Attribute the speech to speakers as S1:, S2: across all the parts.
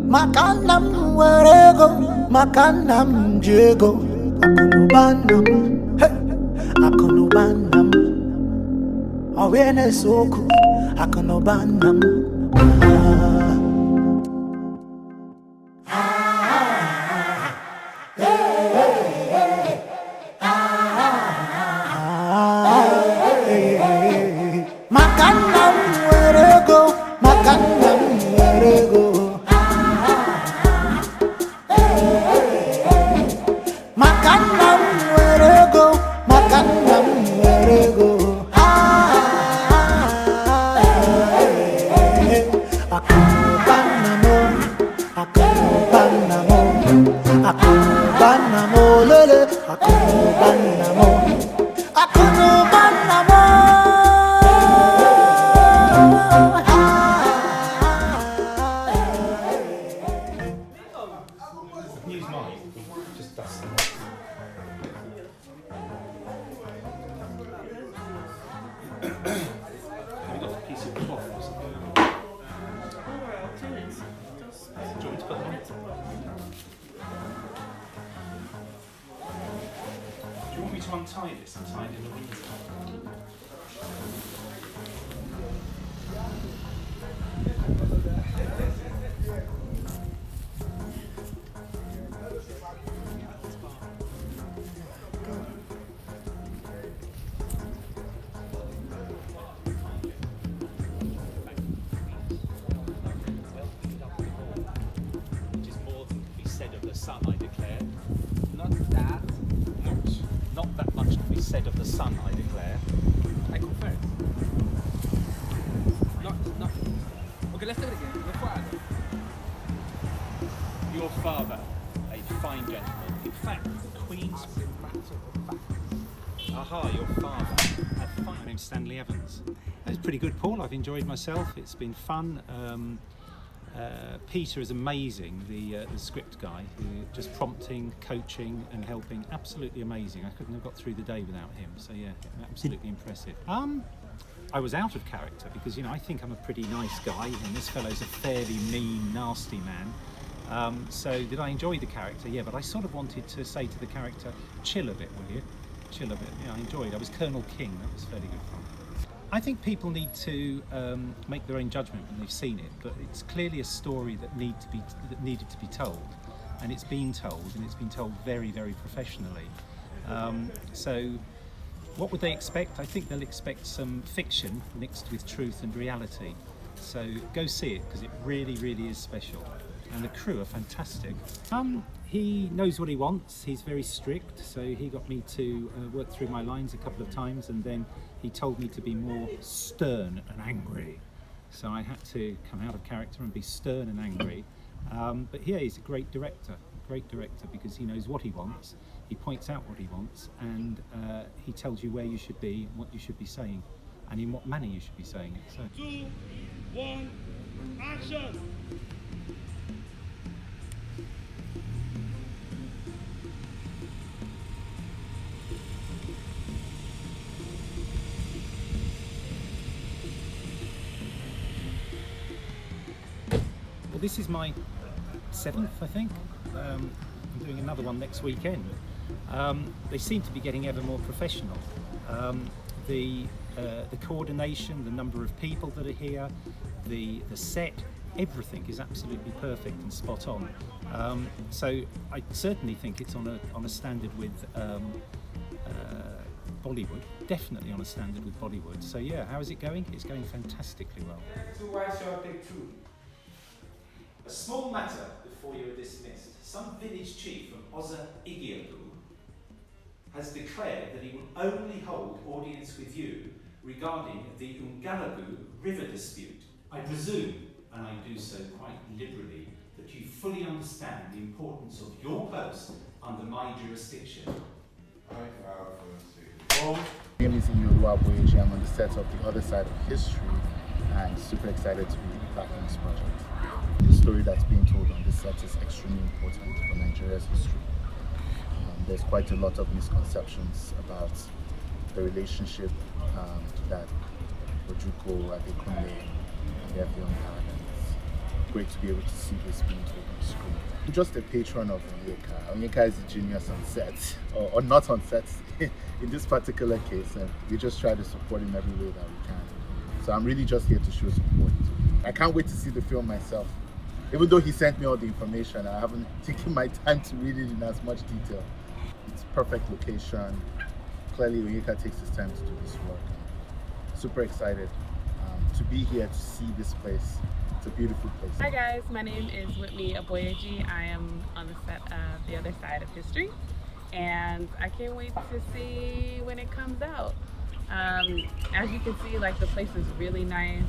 S1: Makanam werego, makanam jego, akunubanam, akunubanam, awareness oku, akunubanam. Makanam werego, makanam werego. Makanam werego, makanam werego. Akubanamo, akubanamo, akubanamo, lele, akubanamo, akubanamo.
S2: Use mine. Just dust them. Have you got a piece of cloth or something? Do you want me to put them on? Do you want me to untie this and tie it in the window? Sun, I declare. Not that much to be said of the sun, I declare. I confess.
S3: Not. Okay, let's do it again. Your father.
S2: Your father, a fine gentleman. In fact, the Queen's Aha, your father. A fine. My name's Stanley Evans. It's pretty good, Paul. I've enjoyed myself. It's been fun. Peter is amazing, the script guy, who just prompting, coaching and helping, absolutely amazing. I couldn't have got through the day without him, so yeah, absolutely impressive. I was out of character because, you know, I think I'm a pretty nice guy and this fellow's a fairly mean, nasty man. So did I enjoy the character? Yeah, but I sort of wanted to say to the character, chill a bit, will you? Chill a bit. Yeah, I enjoyed it. I was Colonel King, that was fairly good fun. I think people need to make their own judgment when they've seen it, but it's clearly a story that needed to be told, and it's been told, and it's been told very, very professionally. So, what would they expect? I think they'll expect some fiction mixed with truth and reality. So go see it because it really, really is special, and the crew are fantastic. He knows what he wants. He's very strict, so he got me to work through my lines a couple of times, and then he told me to be more stern and angry. So I had to come out of character and be stern and angry. But yeah, he's a great director because he knows what he wants, he points out what he wants, and he tells you where you should be, what you should be saying, and in what manner you should be saying it. So.
S4: 2, 1, action!
S2: Well, this is my 7th, I think. I'm doing another one next weekend. They seem to be getting ever more professional. The coordination, the number of people that are here, the set, everything is absolutely perfect and spot on. So I certainly think it's on a standard with Bollywood, definitely on a standard with Bollywood. So yeah, how is it going? It's going fantastically well.
S5: So why shall I take 2?
S2: A small matter before you are dismissed. Some village chief from Igbokwe has declared that he will only hold audience with you regarding the Ungalagu river dispute. I presume, and I do so quite liberally, that you fully understand the importance of your post under my jurisdiction.
S6: My name is Igbokwe. I'm on the set of The Other Side of History and super excited to be back in this project. The story that's being told on this set is extremely important for Nigeria's history. There's quite a lot of misconceptions about the relationship that Ojukwu, Adekunle, their film art. It's great to be able to see this being told on screen. I'm just a patron of Onyeka. Onyeka is a genius on set, or not on set in this particular case, and we just try to support him every way that we can. So I'm really just here to show support. I can't wait to see the film myself. Even though he sent me all the information, I haven't taken my time to read it in as much detail. It's perfect location. Clearly, Onyeka takes his time to do this work. Super excited to be here to see this place. It's a beautiful place.
S7: Hi guys, my name is Whitney Aboyeji. I am on the set of The Other Side of History, and I can't wait to see when it comes out. As you can see, like, the place is really nice.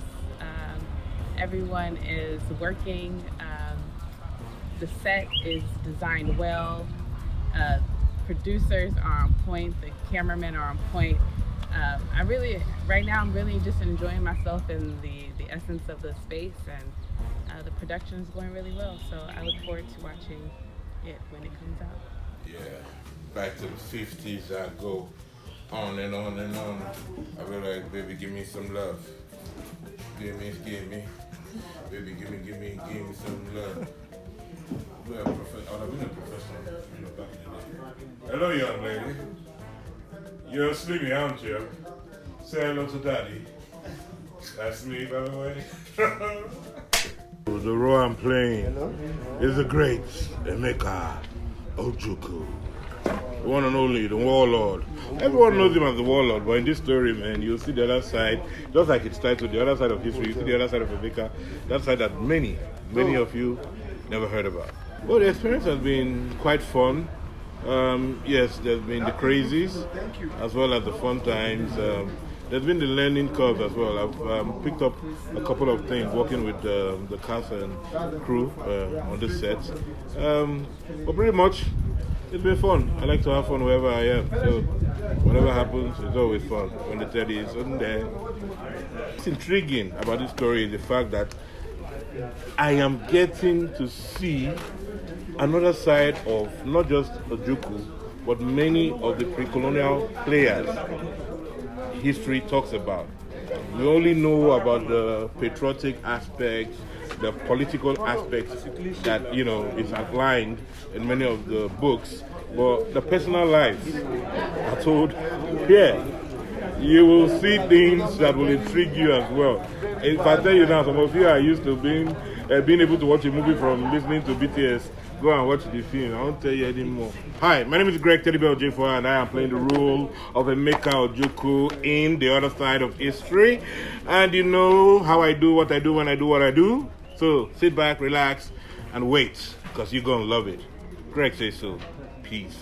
S7: Everyone is working. The set is designed well. Producers are on point. The cameramen are on point. Right now I'm really just enjoying myself in the essence of the space, and the production is going really well. So I look forward to watching it when it comes out.
S8: Yeah, back to the 50s I go. On and on and on. I be like, baby, give me some love. Give me. Baby, give me some love. I've been a professional, back in the day. Hello, young lady. You're sleepy, aren't you? Say hello to daddy. That's me, by the way. The role I'm playing is the great Onyeka Nwelue. The one and only, the warlord. Everyone knows him as the warlord, but in this story, man, you'll see the other side, just like it's titled, the other side of history. You see the other side of Onyeka, that side that many of you never heard about. Well, the experience has been quite fun. Yes, there's been the crazies as well as the fun times. There's been the learning curve as well. I've picked up a couple of things working with the cast and crew on this set. But pretty much, it's been fun. I like to have fun wherever I am. So whatever happens, it's always fun when the teddy is on there. What's intriguing about this story is the fact that I am getting to see another side of not just Ojukwu, but many of the pre-colonial players history talks about. We only know about the patriotic aspects, the political aspects that is outlined in many of the books, but the personal lives are told here. You will see things that will intrigue you as well. If I tell you now, some of you are used to being able to watch a movie from listening to BTS. Go and watch the film. I won't tell you anymore. Hi, my name is Greg Jaypaul, and I am playing the role of Onyeka Nwelue in The Other Side of History. And you know how I do what I do when I do what I do. So sit back, relax, and wait, because you're going to love it. Greg says so. Peace.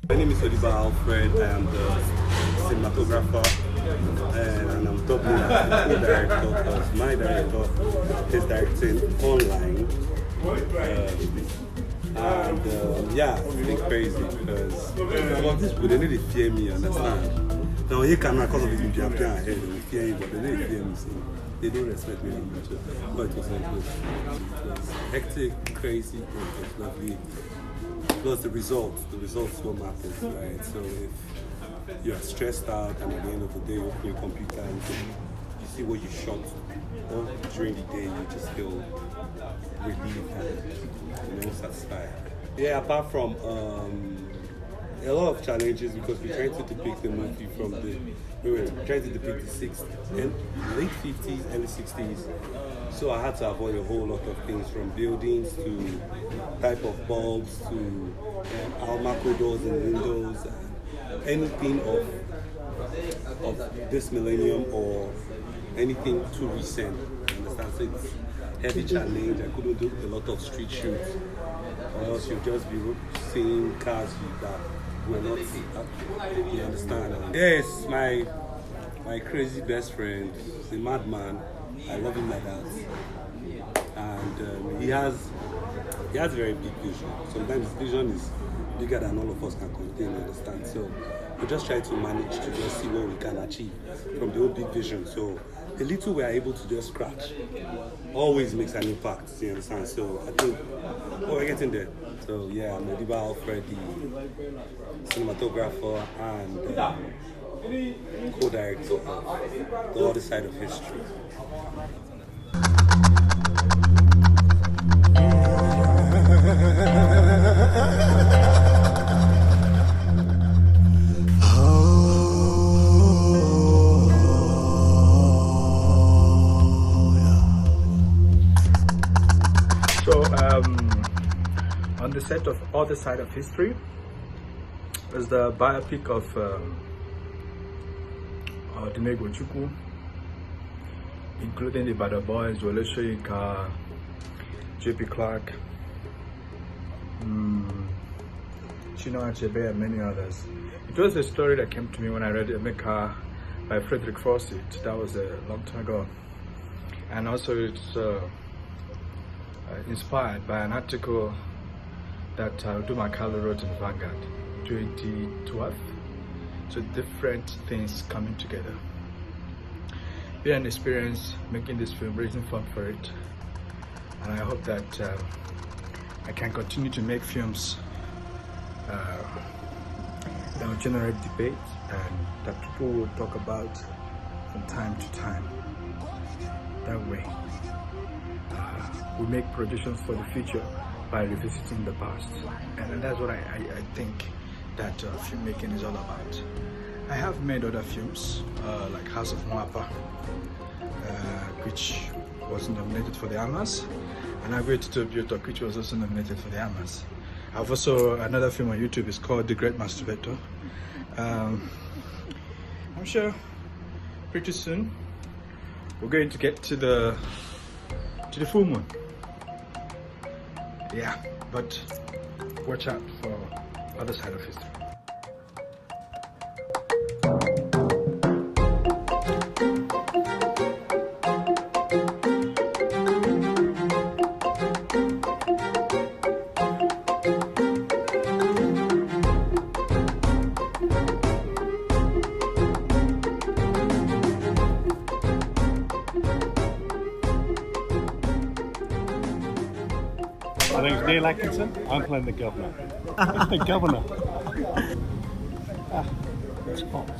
S9: My name is Alfred. I am the cinematographer and I'm doubling as the co-director because my director is directing online. It's been crazy because some of these people, they need to fear me, understand? Now you can, because of this media ahead, they will fear you, but they need to fear me, so they don't respect me much. But it was like this. It was hectic, crazy, but it was lovely. Plus the results what matters, right? So if you're stressed out and at the end of the day you open your computer and you see what you shot all during the day, you just feel relieved and satisfied. Yeah, apart from a lot of challenges because we're trying to depict the movie we were trying to depict the late 50s, early 60s. So I had to avoid a whole lot of things from buildings to type of bulbs to almaco doors and windows, anything of this millennium or anything too recent. Understand? So it's heavy challenge. I couldn't do a lot of street shoots, or else you'll just be seeing cars that were not. You understand? Yes, my crazy best friend, the madman. I love him like that, and he has a very big vision. Sometimes his vision is bigger than all of us can contain, you understand? So we just try to manage to just see what we can achieve from the whole big vision. So the little we are able to just scratch always makes an impact, you understand? So I think we're getting there. So yeah, I'm Odiba Alfred, the cinematographer and co-director of The Other Side of History.
S10: On the set of Other Side of History is the biopic of Igbokwe, including the Bada Boys, Onyeka, Jaypaul, Cheta, and many others. It was a story that came to me when I read Onyeka by Frederick Fawcett. That was a long time ago. And also it's inspired by an article that Onyeka wrote in Vanguard 2012. So different things coming together. We had an experience making this film, raising funds for it, and I hope that I can continue to make films that will generate debate and that people will talk about from time to time. That way, we make projections for the future by revisiting the past, and that's what I think that filmmaking is all about. I have made other films like House of Mwapa, which was nominated for the Amas, and I Great to Biotok, which was also nominated for the Amas. I've also another film on YouTube. It's called The Great Masturbator. I'm sure pretty soon we're going to get to the full moon. Yeah, but watch out for Other Side of History.
S11: My name's Neil Atkinson. I'm playing the governor. The governor. It's hot.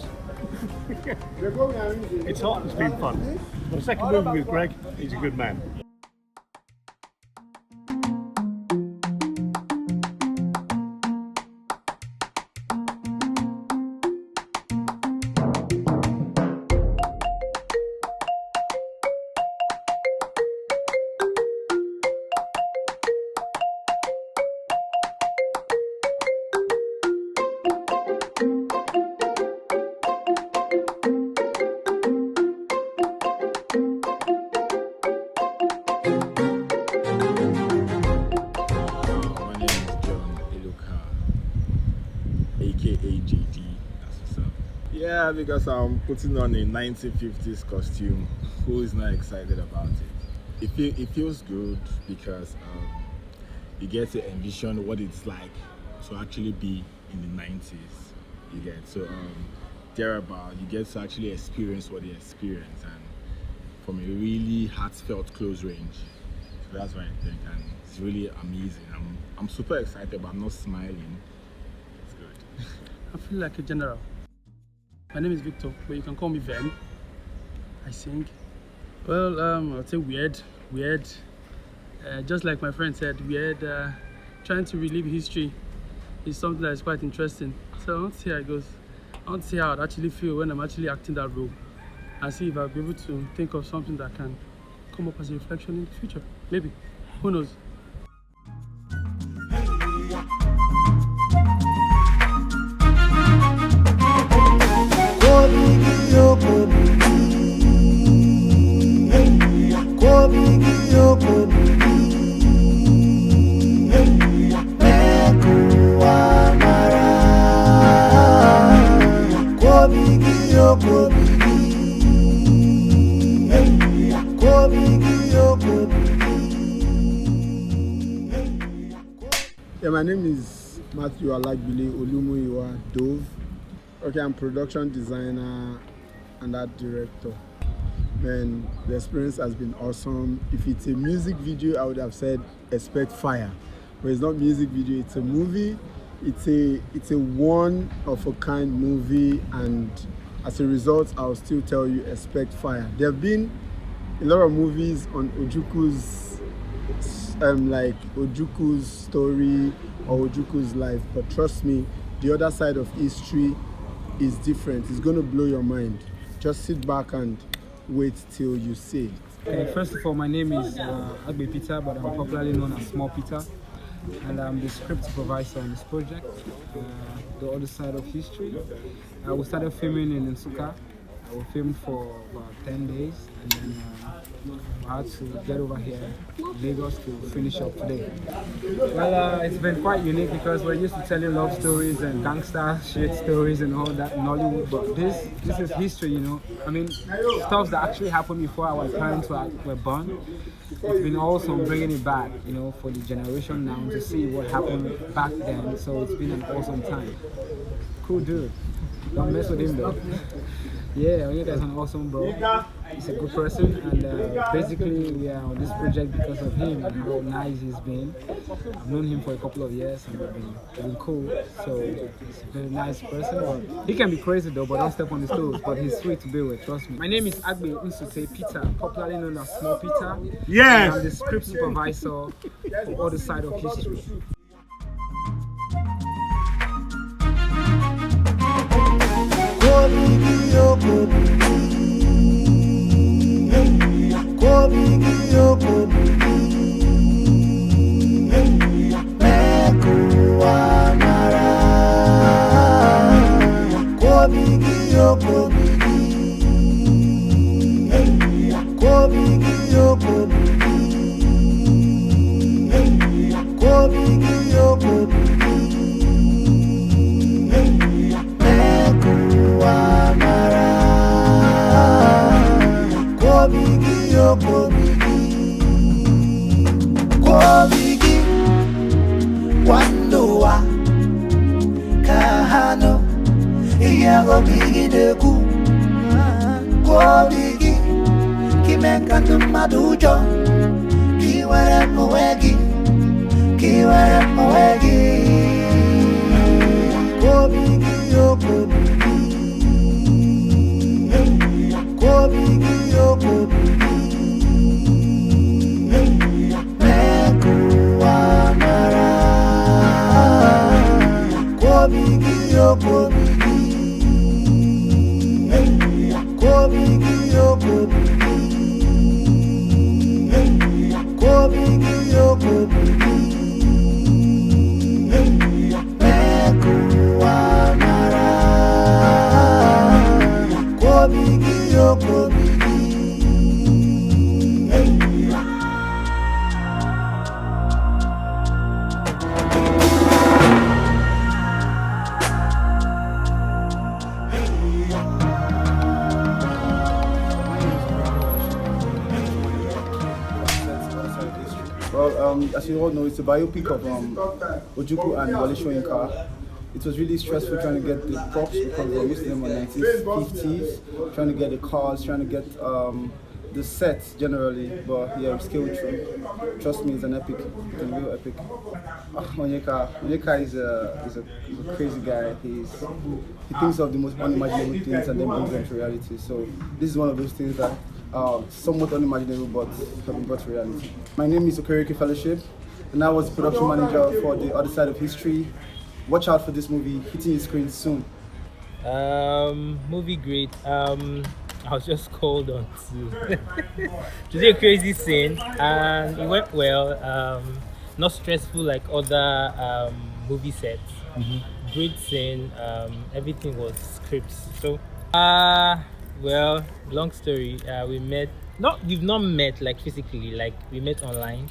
S11: It's hot. It's been fun. My second movie with Greg. He's a good man.
S12: Yeah, because I'm putting on a 1950s costume. Who is not excited about it? It feels good because you get to envision what it's like to actually be in the 90s. You get thereabout, you get to actually experience what they experience, and from a really heartfelt close range. So that's what I think, and it's really amazing. I'm super excited, but I'm not smiling. It's good.
S13: I feel like a general. My name is Victor, but you can call me Ven. I sing. Well, I'll say weird. Just like my friend said, weird. Trying to relive history is something that is quite interesting. So I want to see how it goes. I want to see how I'd actually feel when I'm actually acting that role, and see if I'll be able to think of something that can come up as a reflection in the future. Maybe. Who knows?
S12: Yeah, my name is
S14: Matthew Alagbile Olumuyiwa Dove. Okay, I'm production designer and art director. Man, the experience has been awesome. If it's a music video, I would have said expect fire. But it's not music video, it's a movie. It's a one of a kind movie, and as a result, I'll still tell you expect fire. There have been a lot of movies on Ojuku's like Ojuku's story or Ojuku's life, but trust me, the other side of history is different. It's going to blow your mind. Just sit back and wait till you see it.
S15: Okay, first of all, my name is Agbe Peter, but I'm popularly known as Small Peter, and I'm the script supervisor on this project, The Other Side of History. We started filming in Nsukka. We filmed for about 10 days, and then I had to get over here in Lagos to finish up today. Well, it's been quite unique because we're used to telling love stories and gangster shit stories and all that in Hollywood, but this is history, you know. I mean, stuff that actually happened before our parents were born. It's been awesome bringing it back, you know, for the generation now to see what happened back then. So it's been an awesome time. Cool dude. Don't mess with him though. Yeah, Onyeka is an awesome bro. He's a good person, and basically we are on this project because of him and how nice he's been. I've known him for a couple of years and we've been cool. So he's a very nice person. But he can be crazy though, but don't step on his toes. But he's sweet to be with, trust me. My name is Agbe Nsute Peter, popularly known as Small Peter.
S8: Yes!
S15: I'm the script supervisor for Other Side of History.
S1: Wandoa kahano iyago bigi deku ko bigi kimeka tumadujo kiwere mwegi ko bigi yo ko bigi yo ko bigi
S16: As you all know, it's a biopic of Ojuku and Wale Soyinka. It was really stressful trying to get the props because we used them in the 1950s, trying to get the cars, trying to get the sets generally, but yeah, we scaled through. Trust me, it's an epic, it's a real epic. Onyeka is a crazy guy. He thinks of the most unimaginable things and then brings them to reality. So this is one of those things that somewhat unimaginable but have been brought to reality. My name is Okereke Fellowship, and I was the production manager for The Other Side of History. Watch out for this movie hitting your screen soon.
S17: Movie great. I was just called on to do a crazy scene, and it went well. Not stressful like other movie sets. Great scene. Everything was scripts. So, well, long story. We've not met like physically. Like we met online.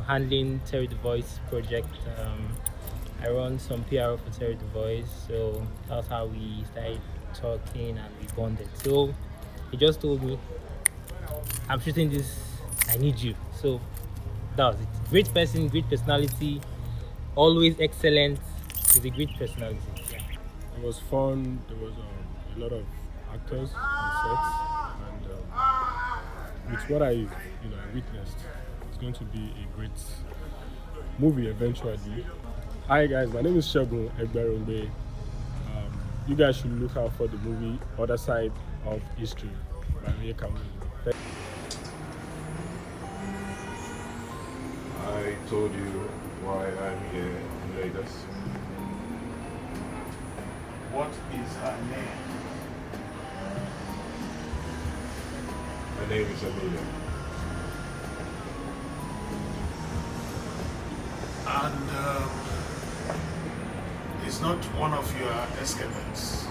S17: Handling Terry the Voice project. I run some PR for Terry the Voice, so that's how we started talking and we bonded. So he just told me, I'm shooting this, I need you. So that was it. Great person, great personality, always excellent. He's a great personality. Yeah.
S18: It was fun. There was a lot of actors on set, and with what I witnessed, it's going to be a great movie eventually. Hi guys, my name is Shegun Egberumbe. You guys should look out for the movie Other Side of History by Onyeka Nwelue.
S8: I told you why I'm here in Lagos.
S11: What is her name?
S8: Her name is Amelia.
S11: And it's not one of your escapades.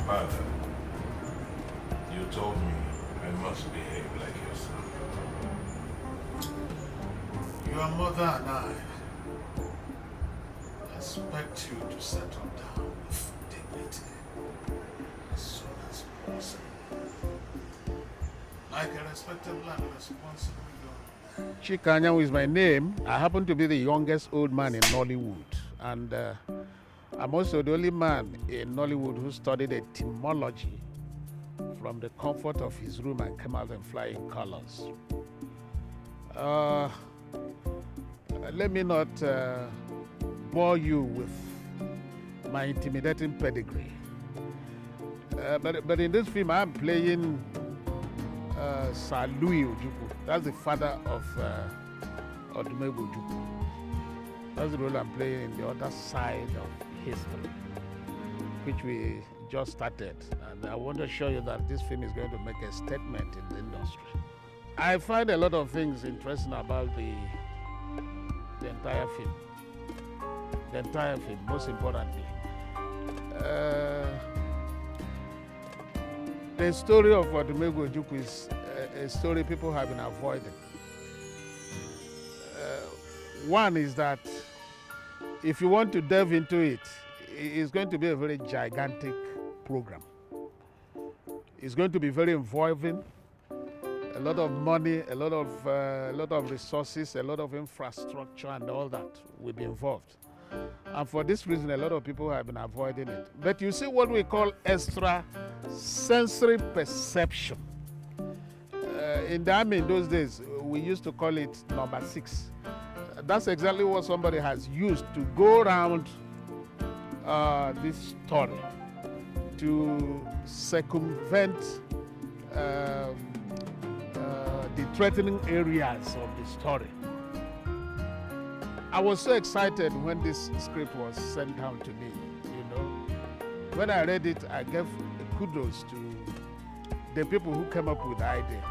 S8: Father, you told me I must behave like your son.
S11: Your mother and I expect you to settle down with dignity as soon as possible. Like a respectable and responsible girl.
S19: Onyeka Nwelue is my name. I happen to be the youngest old man in Nollywood, and I'm also the only man in Nollywood who studied etymology from the comfort of his room and came out in flying colors. Let me not bore you with my intimidating pedigree. But in this film, I'm playing Sir Louis Ojukwu. That's the father of Odumegwu Ojukwu. That's the role I'm playing in the other side of history, which we just started. And I want to show you that this film is going to make a statement in the industry. I find a lot of things interesting about the entire film. The entire film, most importantly. The story of Odumegwu Ojukwu is a story people have been avoiding. One is that if you want to delve into it, it's going to be a very gigantic program. It's going to be very involving. A lot of money, a lot of resources, a lot of infrastructure, and all that will be involved. And for this reason, a lot of people have been avoiding it. But you see what we call extra sensory perception. In the army in those days, we used to call it number 6. That's exactly what somebody has used to go around this story, to circumvent the threatening areas of the story. I was so excited when this script was sent down to me, When I read it, I gave kudos to the people who came up with the idea.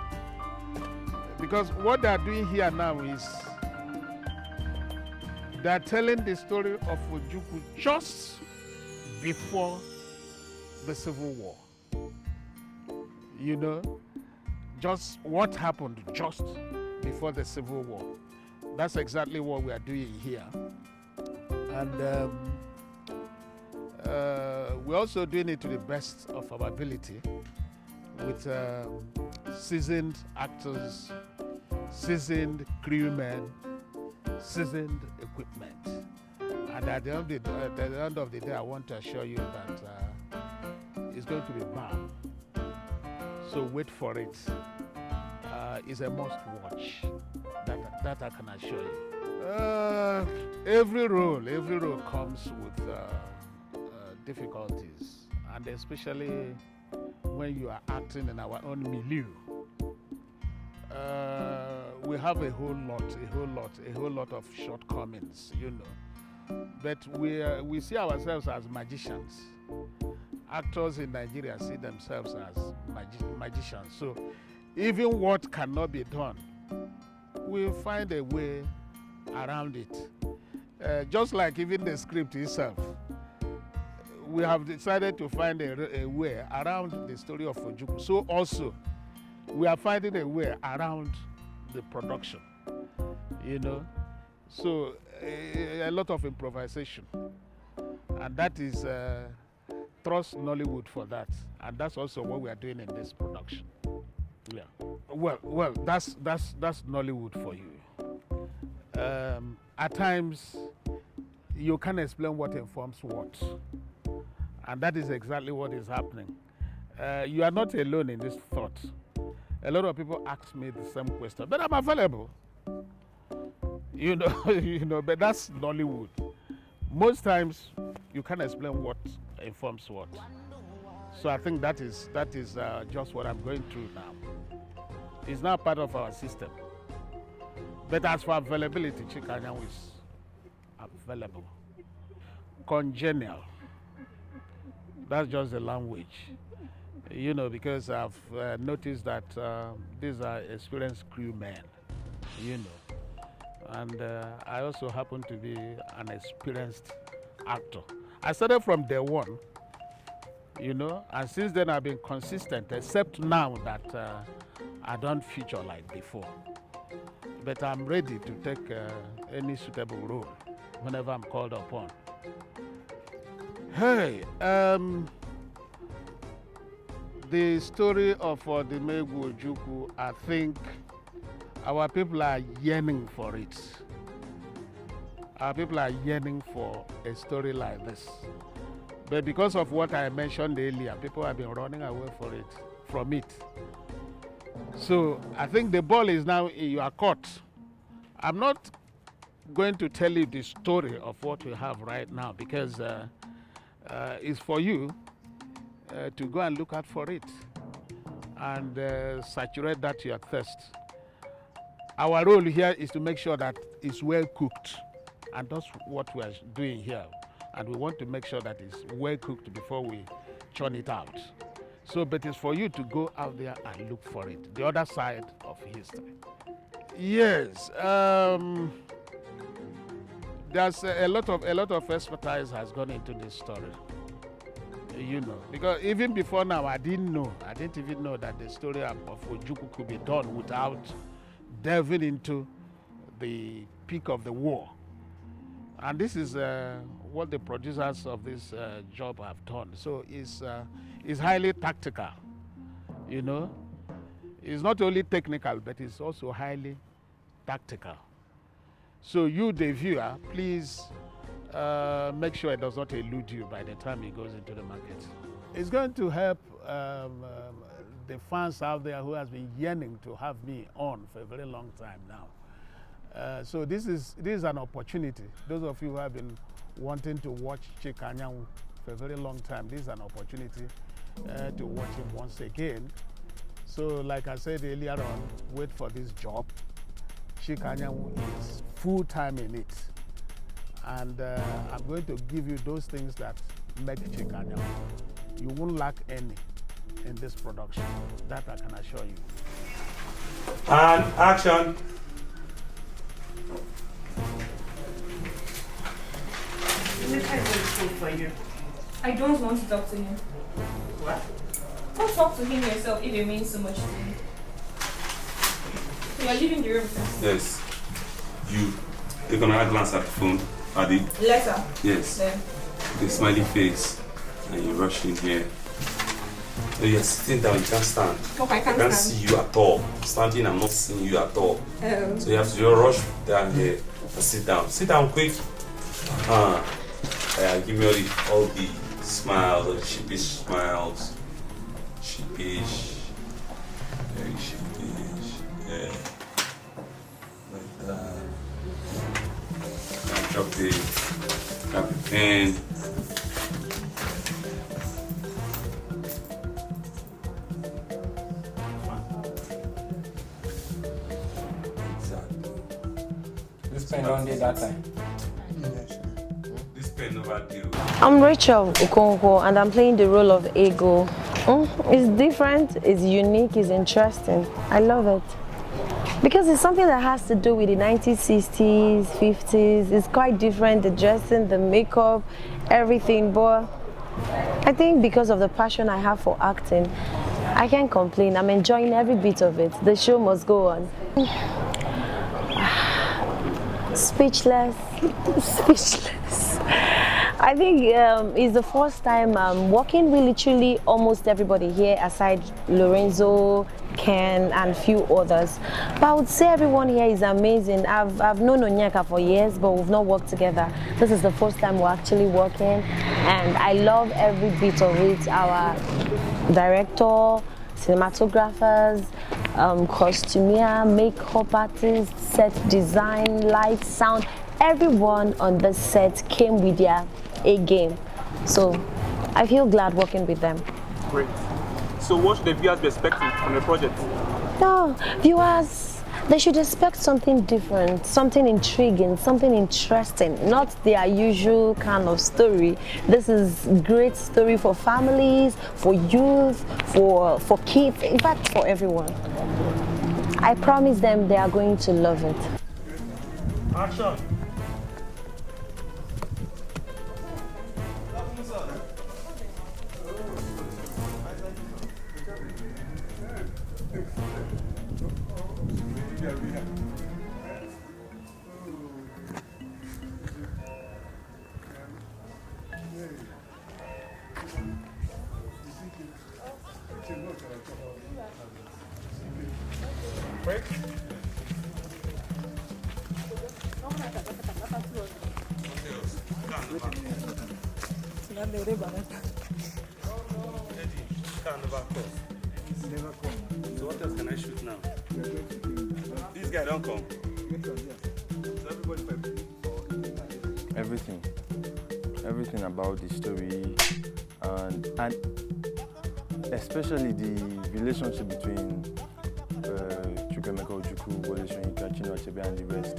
S19: Because what they are doing here now is they are telling the story of Ojukwu just before the Civil War. Just what happened just before the Civil War. That's exactly what we are doing here. And we're also doing it to the best of our ability with seasoned actors, seasoned crewmen, seasoned equipment. And at the end of the day, I want to assure you that it's going to be bam. So wait for it. It's a must watch. That I can assure you. Every role comes with difficulties, and especially when you are acting in our own milieu. We have a whole lot of shortcomings, But we see ourselves as magicians. Actors in Nigeria see themselves as magicians. So even what cannot be done, we'll find a way around it. Just like even the script itself, we have decided to find a way around the story of Ojukwu. So also, we are finding a way around the production, So a lot of improvisation. And that is, trust Nollywood for that. And that's also what we are doing in this production. Yeah. Well, that's Nollywood for you. At times, you can't explain what informs what, and that is exactly what is happening. You are not alone in this thought. A lot of people ask me the same question, but I'm available. You know, but that's Nollywood. Most times, you can't explain what informs what. So I think that is just what I'm going through now. It's not part of our system. But as for availability, Chika Anyanwu is available. Congenial. That's just the language. You know, because I've noticed that these are experienced crewmen, you know. And I also happen to be an experienced actor. I started from day one, you know, and since then I've been consistent, except now that I don't feature like before. But I'm ready to take any suitable role whenever I'm called upon. Hey, the story of Odimegwu Ojukwu, I think our people are yearning for it. Our people are yearning for a story like this. But because of what I mentioned earlier, people have been running away from it. So I think the ball is now in your court. I'm not going to tell you the story of what we have right now because it's for you to go and look out for it and saturate that to your thirst. Our role here is to make sure that it's well cooked, and that's what we are doing here. And we want to make sure that it's well cooked before we churn it out. So, but it's for you to go out there and look for it, the other side of history. Yes, there's a lot of expertise has gone into this story. You know, because even before now, I didn't even know that the story of Ojukwu could be done without delving into the peak of the war. And this is what the producers of this job have done. So it's highly tactical, you know. It's not only technical, but it's also highly tactical. So you, the viewer, please make sure it does not elude you by the time it goes into the market. It's going to help the fans out there who has been yearning to have me on for a very long time now. So this is an opportunity. Those of you who have been wanting to watch Cheta Anyanwu for a very long time, this is an opportunity to watch him once again. So like I said earlier on, wait for this job. Cheta Anyanwu is full-time in it. And I'm going to give you those things that make Cheta Anyanwu. You won't lack any in this production. That I can assure you.
S9: And action.
S20: For you. I don't want to talk to him.
S9: What?
S20: Don't talk to him yourself if it means so much to you. So you're leaving the room, sir?
S9: Yes. You take another glance at the phone, Adi.
S20: Letter?
S9: Yes.
S20: Then.
S9: The smiley face. And you rush in here. So you're sitting down, you can't stand.
S20: Okay, I can't
S9: see you at all. Standing, I'm not seeing you at all. So you have to just rush down here and sit down. Sit down quick. Give me all the smiles, all the sheepish smiles. Sheepish. Very sheepish. Yeah. Like that. Grab the pen.
S17: This pen don't do that time.
S9: This pen never do.
S21: I'm Rachel Okonkwo and I'm playing the role of Ego. It's different, it's unique, it's interesting. I love it. Because it's something that has to do with the 1960s, 50s. It's quite different, the dressing, the makeup, everything. But I think because of the passion I have for acting, I can't complain. I'm enjoying every bit of it. The show must go on. Speechless. Speechless. I think it's the first time I'm working with literally almost everybody here aside Lorenzo, Ken, and few others. But I would say everyone here is amazing. I've known Onyeka for years, but we've not worked together. This is the first time we're actually working, and I love every bit of it. Our director, cinematographers, costumier, makeup artists, set design, light, sound, everyone on the set came with their A game. So I feel glad working with them.
S3: Great. So what should the viewers be expecting from the project?
S21: No, viewers, they should expect something different, something intriguing, something interesting, not their usual kind of story. This is great story for families, for youth, for kids, in fact for everyone. I promise them they are going to love it.
S3: Action. Break. So what else can I shoot now? This guy don't come.
S22: Everything about the story, and especially the relationship between Cheta, and the rest.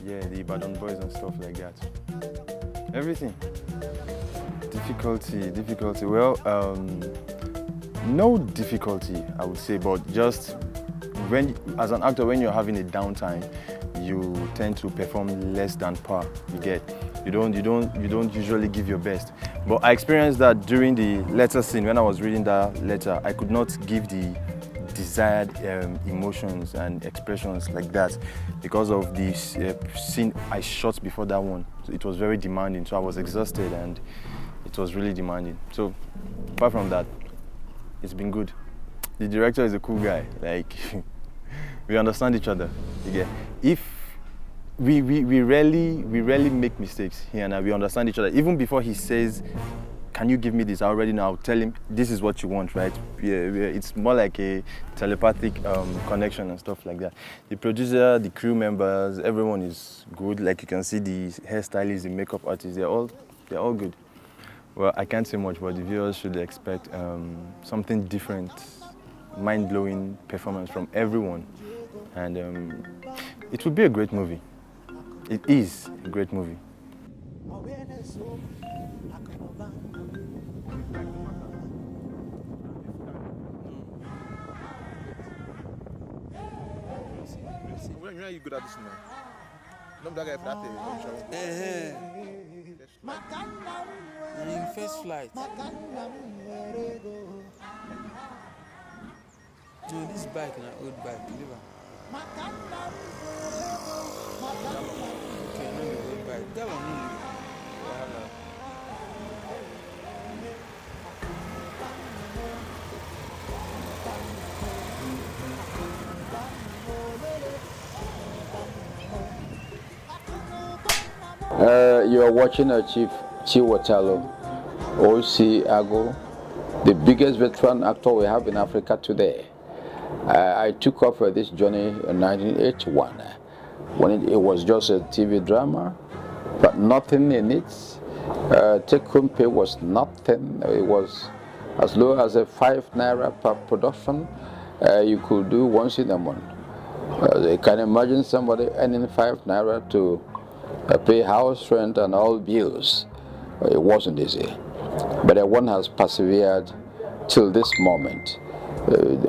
S22: Yeah, the Ibadan boys and stuff like that. Everything. Difficulty. Well, no difficulty, I would say, but just as an actor, when you're having a downtime, you tend to perform less than par. You get. You don't usually give your best. But I experienced that during the letter scene. When I was reading that letter, I could not give the desired emotions and expressions like that because of the scene I shot before that one. So it was very demanding, so I was exhausted and it was really demanding. So apart from that, it's been good. The director is a cool guy. Like we understand each other. Yeah. If we rarely make mistakes here and we understand each other. Even before he says, "Can you give me this?" I already know. I'll tell him, "This is what you want," right? Yeah, it's more like a telepathic connection and stuff like that. The producer, the crew members, everyone is good. Like you can see, the hairstylists, the makeup artists, they're all good. Well, I can't say much, but the viewers should expect something different, mind-blowing performance from everyone, and it will be a great movie. It is a great movie.
S12: When are you good at this now? No, that guy for that
S23: in first flight. No, this bike na old bike. Leave am. Okay, no be old bike. That one no be wahala.
S24: You are watching Chief Chiwatalo, OC Ago, the biggest veteran actor we have in Africa today. I took off this journey in 1981 when it was just a TV drama, but nothing in it. Take-home pay was nothing. It was as low as a 5 naira per production. You could do once in a month. You can imagine somebody earning 5 naira to pay house rent and all bills. It wasn't easy, but one has persevered till this moment,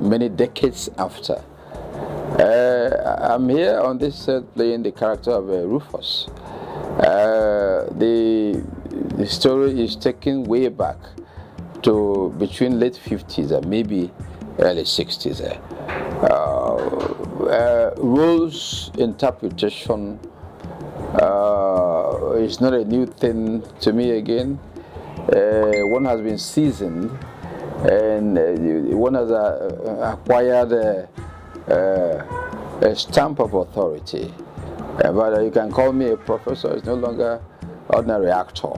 S24: many decades after. I'm here on this set playing the character of Rufus. The story is taken way back to between late 50s and maybe early 60s. Rules interpretation is not a new thing to me again. One has been seasoned and one has acquired a stamp of authority. But you can call me a professor. It's no longer ordinary actor.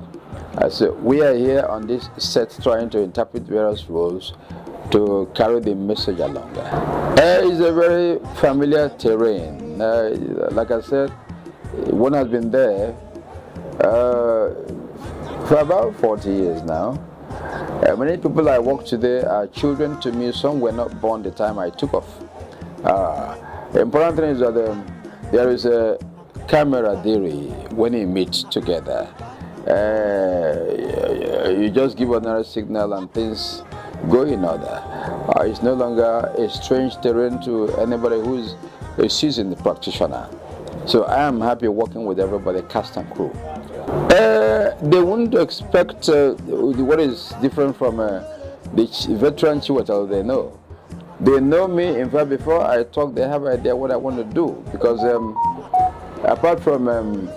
S24: So we are here on this set trying to interpret various roles to carry the message along. It's a very familiar terrain. Like I said, one has been there for about 40 years now. Many people I work today are children to me. Some were not born the time I took off. The important thing is that there is a camaraderie when you meet together. You just give another signal and things go in order. It's no longer a strange terrain to anybody who is a seasoned practitioner. So I am happy working with everybody, cast and crew. They wouldn't expect what is different from the veteran Cheta they know. They know me. In fact, before I talk, they have an idea what I want to do, because apart from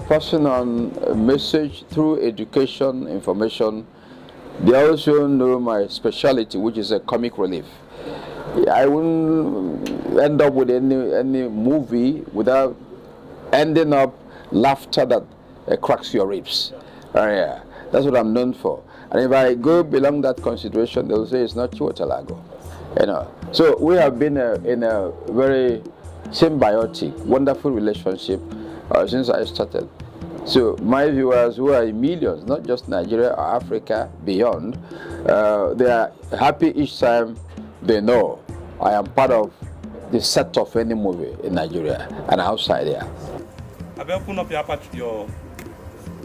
S24: passing on a message through education, information, they also know my specialty, which is a comic relief. I wouldn't end up with any movie without ending up laughter that cracks your ribs. Yeah, that's what I'm known for. And if I go beyond that consideration, they'll say it's not Cheta. So we have been in a very symbiotic, wonderful relationship since I started. So my viewers, who are in millions, not just Nigeria or Africa, beyond, they are happy each time they know I am part of the set of any movie in Nigeria and outside there.
S3: I better open up your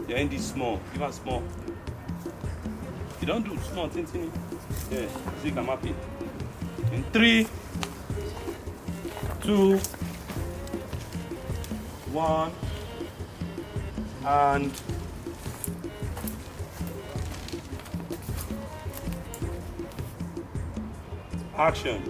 S3: ND small. Give us small. You don't do small things. Yeah, so you can map it. In 3, 2, 1, and action.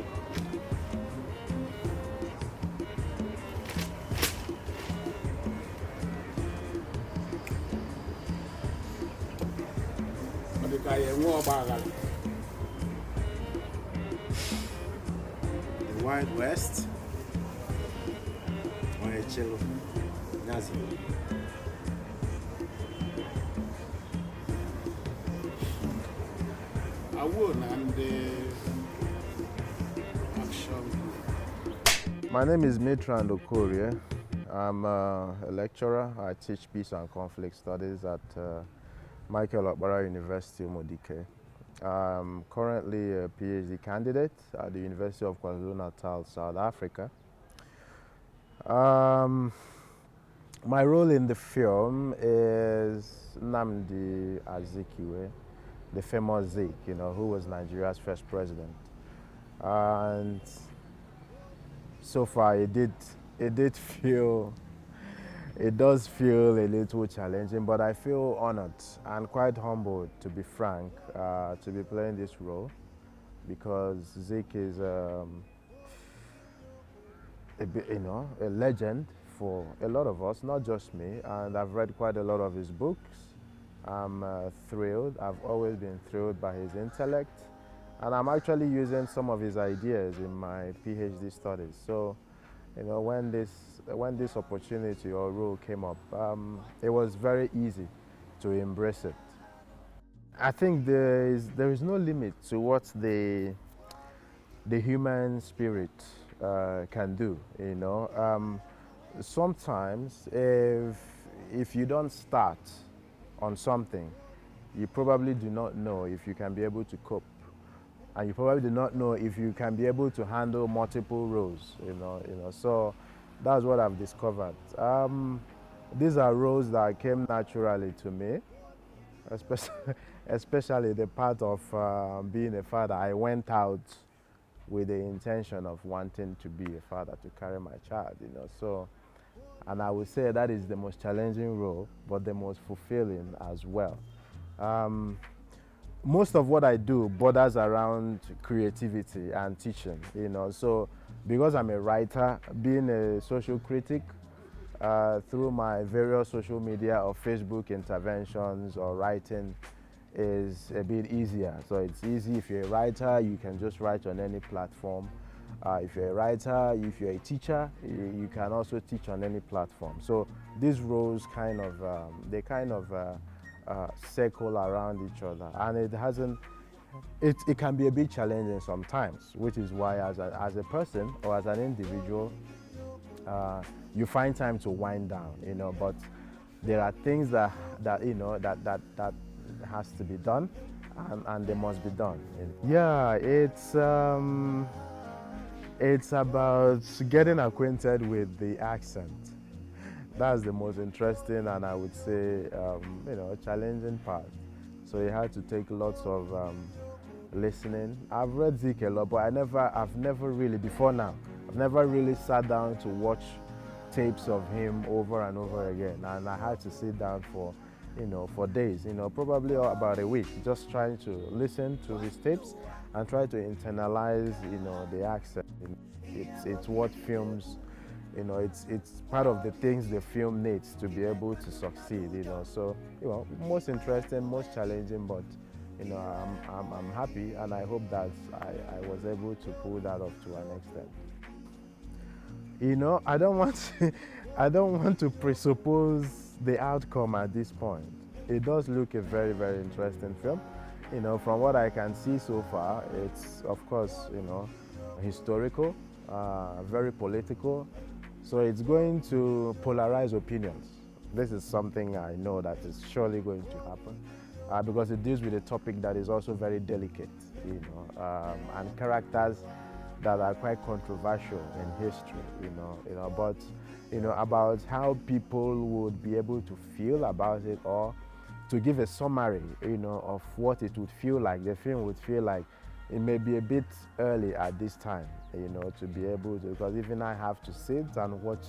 S12: The Wild West. Cello. Nazi. I would, and action. My name is Mitran Okorie. I'm a lecturer. I teach peace and conflict studies at Michael Okpara University, Modike. I'm currently a PhD candidate at the University of KwaZulu-Natal, South Africa. My role in the film is Nnamdi Azikiwe, the famous Zik, who was Nigeria's first president. And so far it does feel a little challenging, but I feel honored and quite humbled, to be frank, to be playing this role, because Zik is a legend for a lot of us, not just me, and I've read quite a lot of his books. I'm thrilled. I've always been thrilled by his intellect, and I'm actually using some of his ideas in my PhD studies. So, when this opportunity or role came up, it was very easy to embrace it. I think there is no limit to what the human spirit can do. Sometimes if you don't start on something, you probably do not know if you can be able to cope, and you probably do not know if you can be able to handle multiple roles. So that's what I've discovered. These are roles that came naturally to me, especially the part of being a father. I went out with the intention of wanting to be a father, to carry my child, So, and I would say that is the most challenging role, but the most fulfilling as well. Most of what I do borders around creativity and teaching, So, because I'm a writer, being a social critic, through my various social media or Facebook interventions or writing,
S2: is a bit easier. So it's easy. If you're a writer, you can just write on any platform. If you're a writer, if you're a teacher, you can also teach on any platform. So these roles kind of, circle around each other, and it can be a bit challenging sometimes, which is why as a person or as an individual, you find time to wind down, but there are things that has to be done, and they must be done. Yeah, it's about getting acquainted with the accent. That's the most interesting and I would say, challenging part. So you had to take lots of listening. I've read Zeke a lot, but I've never really, before now, I've never really sat down to watch tapes of him over and over again. And I had to sit down for days, probably about a week, just trying to listen to his tapes and try to internalize, the accent. It's what films, it's part of the things the film needs to be able to succeed, So, most interesting, most challenging, but, I'm happy, and I hope that I was able to pull that off to an extent. I don't want to presuppose the outcome at this point. It does look a very, very interesting film. From what I can see so far, it's of course, historical, very political. So it's going to polarize opinions. This is something I know that is surely going to happen because it deals with a topic that is also very delicate, and characters that are quite controversial in history, but about how people would be able to feel about it, or to give a summary, of what it would feel like. The film would feel like it may be a bit early at this time, to be able to, because even I have to sit and watch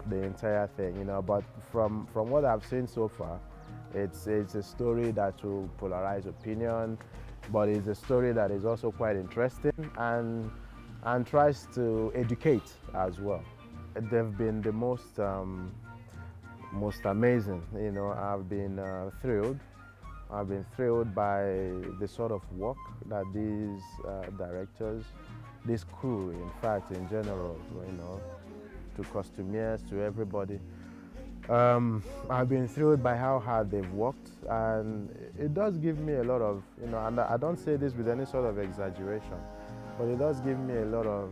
S2: the entire thing, but from what I've seen so far, it's a story that will polarize opinion, but it's a story that is also quite interesting and tries to educate as well. They've been the most amazing, I've been thrilled. I've been thrilled by the sort of work that these directors, this crew, in fact, in general, to costumiers, to everybody. I've been thrilled by how hard they've worked, and it does give me a lot of, and I don't say this with any sort of exaggeration, but it does give me a lot of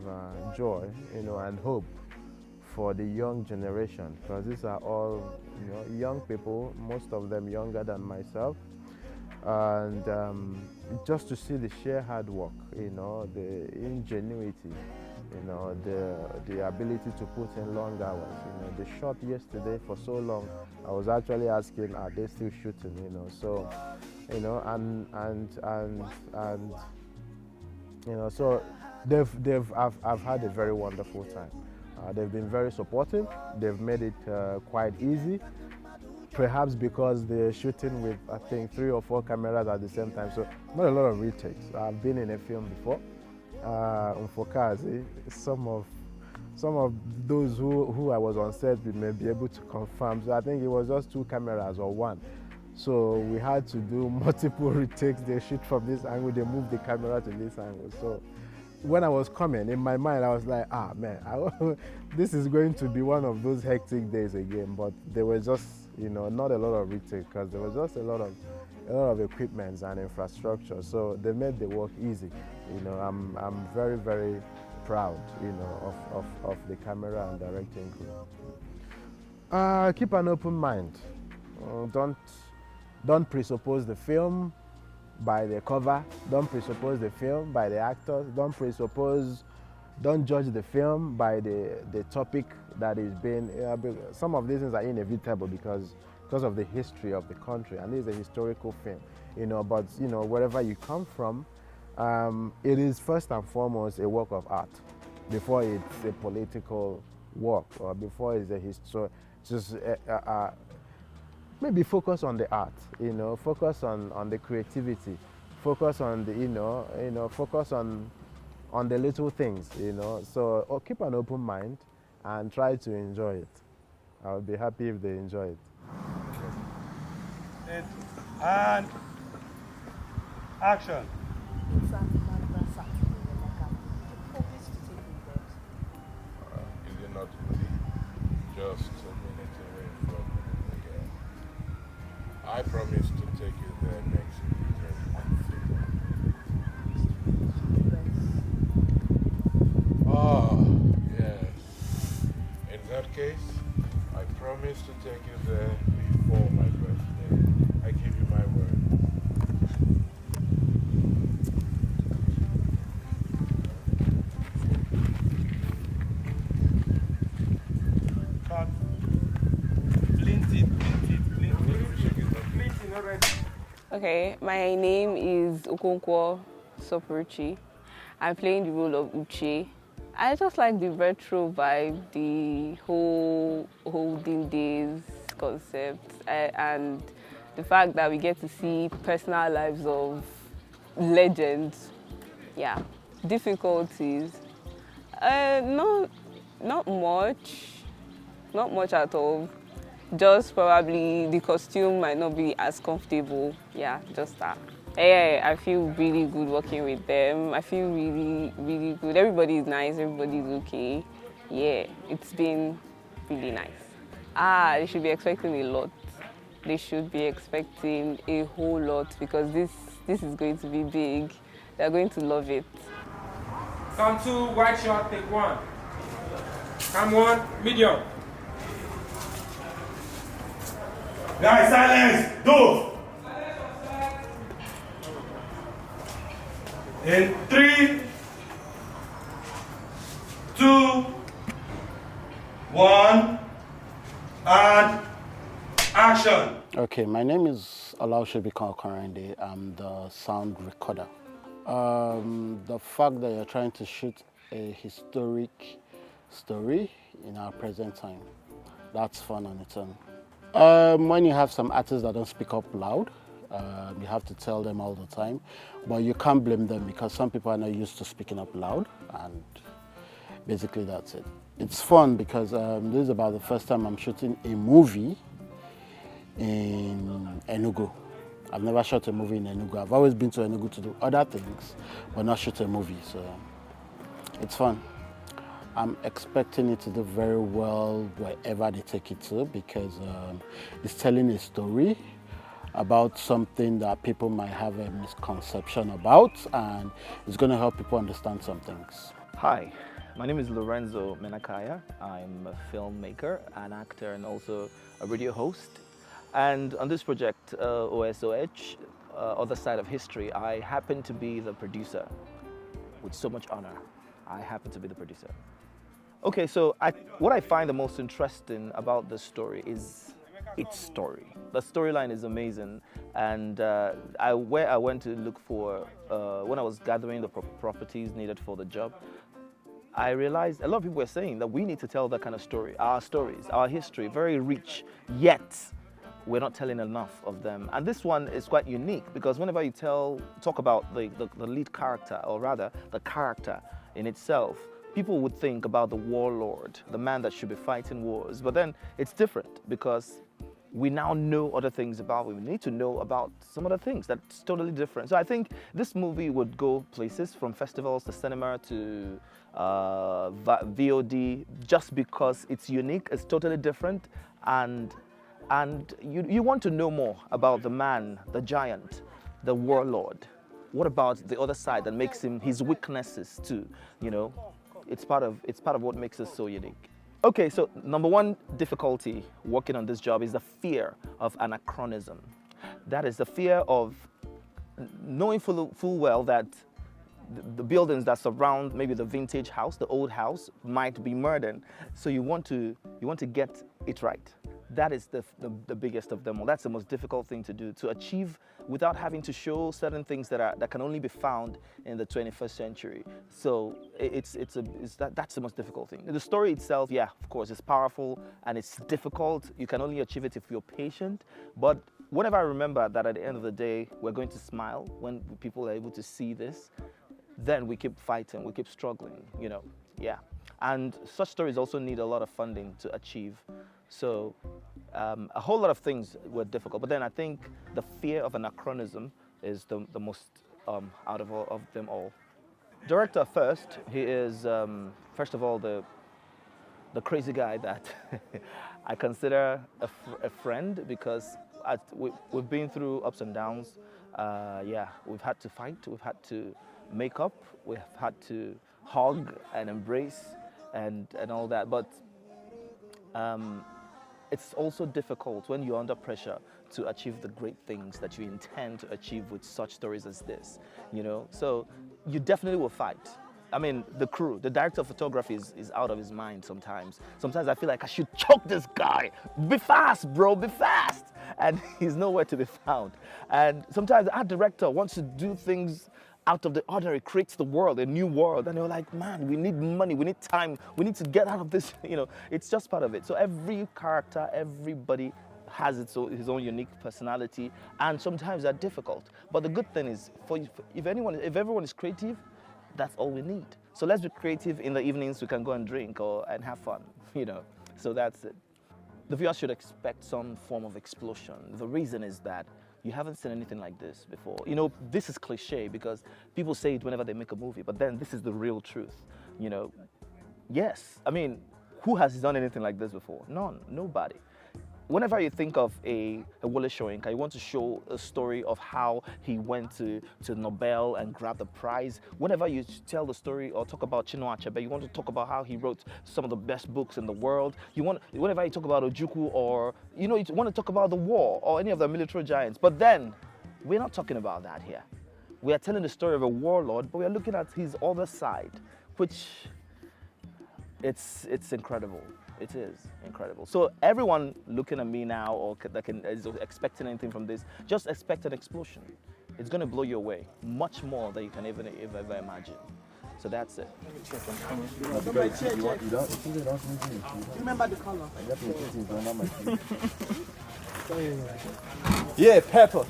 S2: joy, and hope for the young generation, because these are all, young people, most of them younger than myself, and just to see the sheer hard work, the ingenuity, the ability to put in long hours. They shot yesterday for so long. I was actually asking, are they still shooting? So, so I've had a very wonderful time. They've been very supportive. They've made it quite easy. Perhaps because they're shooting with, I think, 3 or 4 cameras at the same time. So not a lot of retakes. I've been in a film before. Some of those who I was on set with may be able to confirm. So I think it was just 2 cameras or 1. So we had to do multiple retakes. They shoot from this angle, they move the camera to this angle. So when I was coming, in my mind, I was like, man, this is going to be one of those hectic days again. But there was just, not a lot of retake, because there was just a lot of equipment and infrastructure. So they made the work easy. I'm very, very proud, of the camera and directing crew. Keep an open mind. Don't presuppose the film by the cover. Don't presuppose the film by the actors. Don't judge the film by the topic that is being. Some of these things are inevitable because of the history of the country, and this is a historical film. But wherever you come from, it is first and foremost a work of art before it's a political work, or before it's a history. Just maybe focus on the art, focus on the creativity, focus on the, focus on the little things, So keep an open mind and try to enjoy it. I would be happy if they enjoy it.
S3: And Action.
S8: Is it not really just a minute away from again? I promise to take you there next week. Ah, yes. In that case, I promise to take you there before my birthday. I give you my word.
S4: Okay, my name is Okonkwo Sopuruchi. I'm playing the role of Uche. I just like the retro vibe, the whole olden days concept, and the fact that we get to see personal lives of legends. Yeah, difficulties. Not much at all. Just probably the costume might not be as comfortable. Yeah, just that. Yeah, I feel really good working with them. I feel really, really good. Everybody is nice. Everybody is okay. Yeah, it's been really nice. They should be expecting a lot. They should be expecting a whole lot because this is going to be big. They're going to love it.
S5: Come 2, wide shot, take 1. Come 1, medium.
S3: Guys, silence! Dove! In 3, 2, 1, and action!
S6: Okay, my name is Olaoshebika Okorende. I'm the sound recorder. The fact that you're trying to shoot a historic story in our present time, that's fun on its own. When you have some artists that don't speak up loud, you have to tell them all the time, but you can't blame them because some people are not used to speaking up loud, and basically that's it. It's fun because this is about the first time I'm shooting a movie in Enugu. I've never shot a movie in Enugu. I've always been to Enugu to do other things, but not shoot a movie, so it's fun. I'm expecting it to do very well wherever they take it to because it's telling a story about something that people might have a misconception about, and it's going to help people understand some things.
S7: Hi, my name is Lorenzo Menakaya. I'm a filmmaker, an actor, and also a radio host. And on this project, OSOH, Other Side of History, I happen to be the producer. With so much honor, I happen to be the producer. Okay, so what I find the most interesting about this story is its story. The storyline is amazing, and where I went to look for, when I was gathering the properties needed for the job, I realized a lot of people were saying that we need to tell that kind of story, our stories, our history, very rich, yet we're not telling enough of them. And this one is quite unique because whenever you talk about the lead character, or rather the character in itself, people would think about the warlord, the man that should be fighting wars. But then it's different because we now know other things about him. We need to know about some other things that's totally different. So I think this movie would go places from festivals to cinema to VOD just because it's unique, it's totally different, and you want to know more about the man, the giant, the warlord. What about the other side that makes him, his weaknesses too, you know? It's part of what makes us so unique. Okay, so number one difficulty working on this job is the fear of anachronism. That is the fear of knowing full well that the buildings that surround maybe the vintage house, the old house, might be modern. So you want to get it right. That is the biggest of them all. That's the most difficult thing to do, to achieve without having to show certain things that can only be found in the 21st century. So that's the most difficult thing. The story itself, yeah, of course, is powerful and it's difficult. You can only achieve it if you're patient. But whenever I remember that at the end of the day, we're going to smile when people are able to see this, then we keep fighting, we keep struggling, you know, yeah. And such stories also need a lot of funding to achieve. So a whole lot of things were difficult, but then I think the fear of anachronism is the most out of them all. Director first, he is first of all the crazy guy that I consider a friend, because we've been through ups and downs. Yeah, we've had to fight, we've had to make up, we've had to hug and embrace and all that. But it's also difficult when you're under pressure to achieve the great things that you intend to achieve with such stories as this, you know? So you definitely will fight. I mean, the crew, the director of photography is out of his mind sometimes. Sometimes I feel like I should choke this guy. Be fast, bro, be fast. And he's nowhere to be found. And sometimes our director wants to do things out of the ordinary, creates the world, a new world. And you're like, man, we need money, we need time, we need to get out of this, you know. It's just part of it. So every character, everybody has his own unique personality, and sometimes they're difficult. But the good thing is, if everyone is creative, that's all we need. So let's be creative. In the evenings, we can go and drink and have fun, you know. So that's it. The viewers should expect some form of explosion. The reason is that you haven't seen anything like this before. You know, this is cliche because people say it whenever they make a movie, but then this is the real truth, you know. Yes, I mean, who has done anything like this before? None, nobody. Whenever you think of a Wole Soyinka, you want to show a story of how he went to Nobel and grabbed the prize. Whenever you tell the story or talk about Chinua Achebe, you want to talk about how he wrote some of the best books in the world. Whenever you talk about Ojukwu, or you want to talk about the war or any of the military giants. But then, we're not talking about that here. We are telling the story of a warlord, but we are looking at his other side, which it's incredible. It is incredible. So everyone looking at me now or that is expecting anything from this, just expect an explosion. It's going to blow you away, much more than you can ever imagine. So that's it.
S16: Let me check on camera. Remember the color.
S7: Yeah, pepper.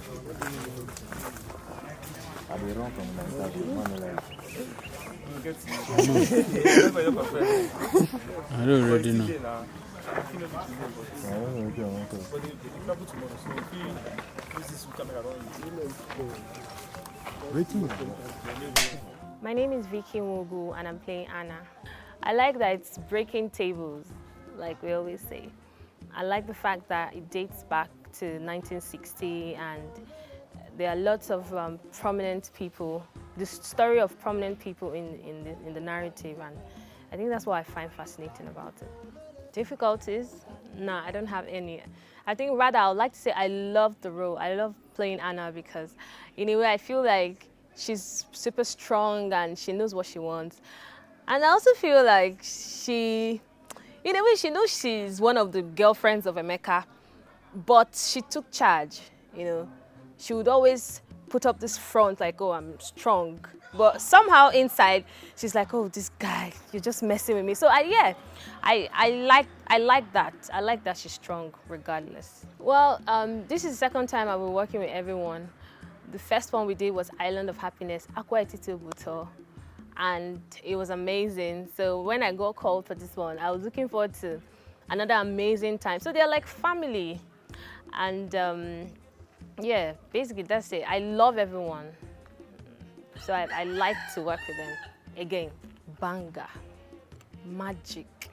S10: I don't already know.
S21: My name is Vicky Mugu and I'm playing Anna. I like that it's breaking tables, like we always say. I like the fact that it dates back to 1960 and there are lots of prominent people, the story of prominent people in the narrative, and I think that's what I find fascinating about it. Difficulties? Nah, I don't have any. I think rather I would like to say I love the role. I love playing Anna because in a way I feel like she's super strong and she knows what she wants. And I also feel like she, in a way she knows she's one of the girlfriends of Emeka, but she took charge, you know. She would always put up this front like, oh, I'm strong. But somehow inside, she's like, oh, this guy, you're just messing with me. So I like that. I like that she's strong regardless. Well, this is the second time I've been working with everyone. The first one we did was Island of Happiness, Akwa Etiti Buto, and it was amazing. So when I got called for this one, I was looking forward to another amazing time. So they're like family. And yeah, basically that's it. I love everyone. So I like to work with them. Again, banger, magic,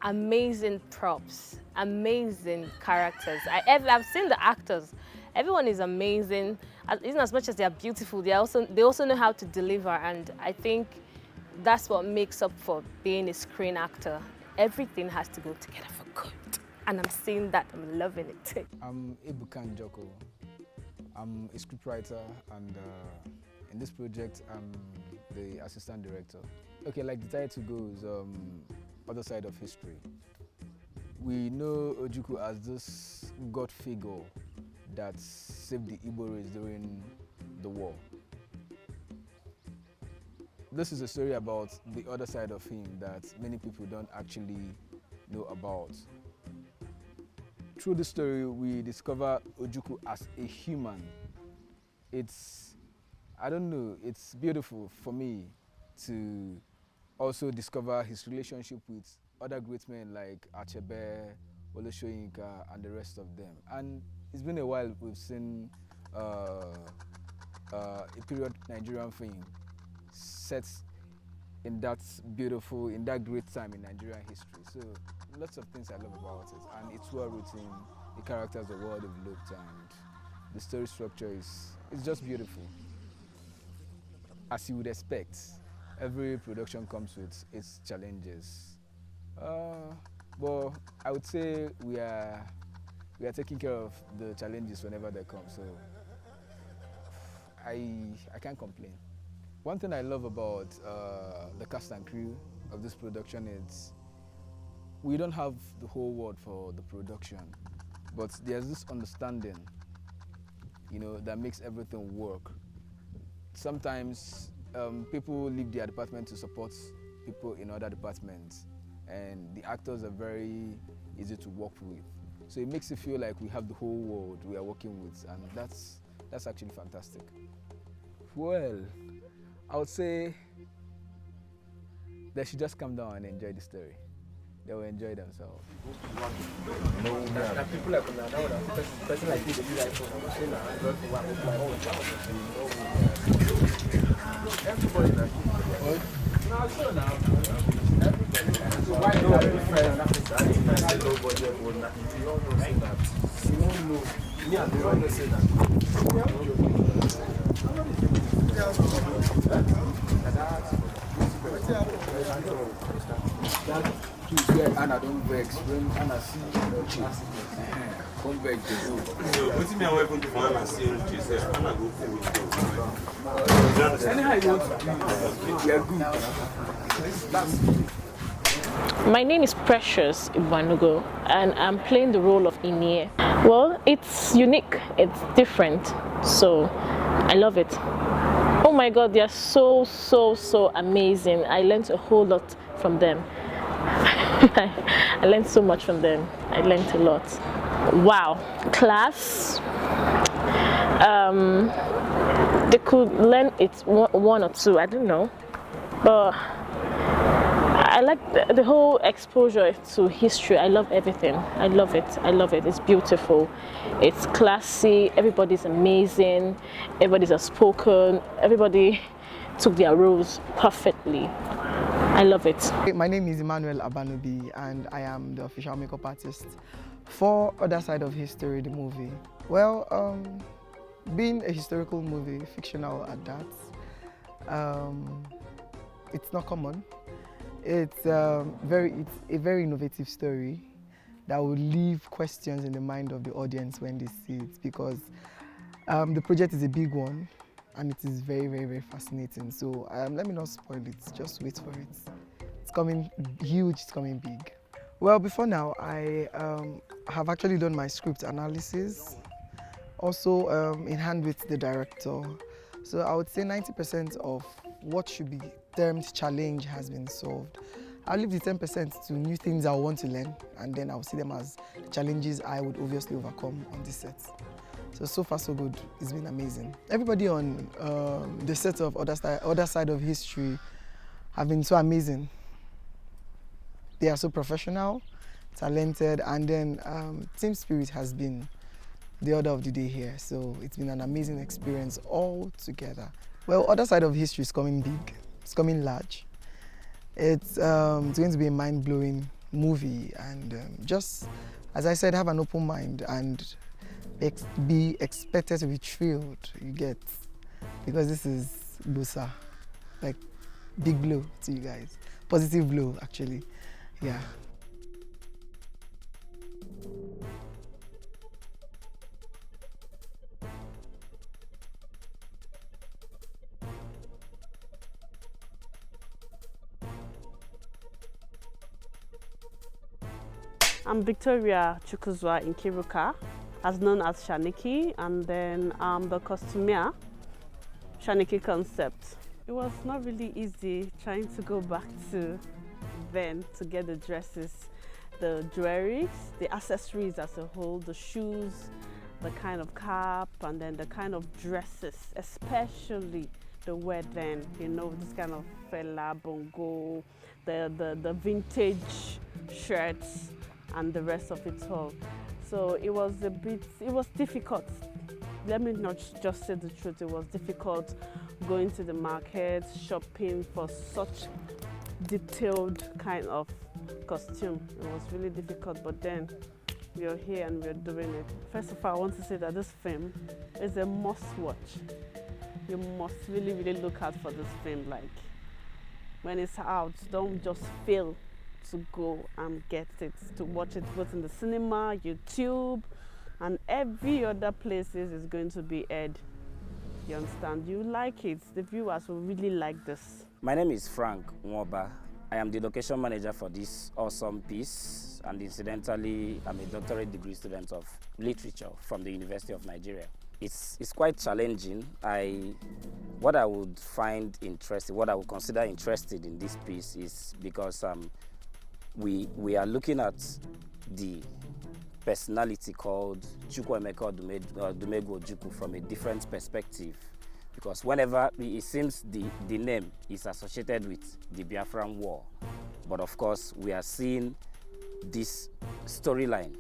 S21: amazing props, amazing characters. I've seen the actors. Everyone is amazing. Even as much as they're beautiful, they also know how to deliver. And I think that's what makes up for being a screen actor. Everything has to go together for good. And I'm seeing that, I'm loving it.
S13: I'm Ebuka Njoko. I'm a scriptwriter, and in this project, I'm the assistant director. Okay, like the title goes, other side of history. We know Ojukwu as this god figure that saved the Igbo race during the war. This is a story about the other side of him that many people don't actually know about. Through this story, we discover Ojukwu as a human. I don't know, it's beautiful for me to also discover his relationship with other great men like Achebe, Wole Soyinka, and the rest of them. And it's been a while we've seen a period Nigerian film set in that beautiful, in that great time in Nigerian history. So lots of things I love about it, and it's well written. The characters are well developed, and the story structure is just beautiful. As you would expect, every production comes with its challenges. But I would say we are taking care of the challenges whenever they come. So I can't complain. One thing I love about the cast and crew of this production is we don't have the whole world for the production, but there's this understanding, you know, that makes everything work. Sometimes people leave their department to support people in other departments, and the actors are very easy to work with. So it makes you feel like we have the whole world we are working with, and that's actually fantastic. Well, I would say they should just come down and enjoy the story. They will enjoy themselves.
S1: People like person like this, they like everybody now. Now, so now, so why not be friends? I know budget or nothing. You all know say that. You don't know. Me and you all know say that. Choose where Anna don't vex. When Anna see no choose. Don't vex the road.
S3: So, what's me and welcome to Anna seeing Jesus? Anna go for me.
S1: Anyhow you want to do, we are good.
S10: My name is Precious Ibanugo, and I'm playing the role of Inie. Well, it's unique, it's different, so I love it. Oh my God, they are so amazing. I learned a whole lot from them. I learned so much from them. I learned a lot. Wow, class. They could learn it one or two, I don't know, but I like the whole exposure to history. I love everything. I love it. I love it. It's beautiful. It's classy. Everybody's amazing. Everybody's outspoken. Everybody took their roles perfectly. I love it.
S14: My name is Emmanuel Abanobi, and I am the official makeup artist for Other Side of History, the movie. Well, being a historical movie, fictional at that, it's not common. It's a very innovative story that will leave questions in the mind of the audience when they see it, because the project is a big one and it is very fascinating. So let me not spoil it, just wait for it. It's coming huge, it's coming big. Well, before now, I have actually done my script analysis, also in hand with the director. So I would say 90% of what should be termed challenge has been solved. I'll leave the 10% to new things I want to learn, and then I'll see them as challenges I would obviously overcome on this set. So far so good. It's been amazing. Everybody on the set of Other Side of History have been so amazing. They are so professional, talented, and then team spirit has been the order of the day here. So it's been an amazing experience all together. Well, Other Side of History is coming big. It's coming large. It's going to be a mind-blowing movie, and just, as I said, have an open mind and be expected to be thrilled, you get, because this is Busa, like big blow to you guys. Positive blow, actually, yeah.
S15: I'm Victoria Chukuzwa Nkiruka, as known as Shaniki, and then I'm the costumier, Shaniki Concept. It was not really easy trying to go back to then to get the dresses, the jewelry, the accessories as a whole, the shoes, the kind of cap, and then the kind of dresses, especially the wedding, you know, this kind of fella, bongo, the vintage shirts, and the rest of it all. So it was difficult. let me not just say the truth, it was difficult going to the market, shopping for such detailed kind of costume. It was really difficult, but then we're here and we're doing it. First of all, I want to say that this film is a must watch. You must really, really look out for this film. Like, when it's out, don't just fail to go and get it, to watch it both in the cinema, YouTube, and every other places is going to be aired. You understand? You like it. The viewers will really like this.
S11: My name is Frank Nwoba. I am the location manager for this awesome piece, and incidentally, I'm a doctorate degree student of literature from the University of Nigeria. It's quite challenging. What I would find interesting, what I would consider interesting in this piece is because we are looking at the personality called Chukwuemeka Odumegwu Ojukwu from a different perspective, because whenever it seems the name is associated with the Biafran War, but of course we are seeing this storyline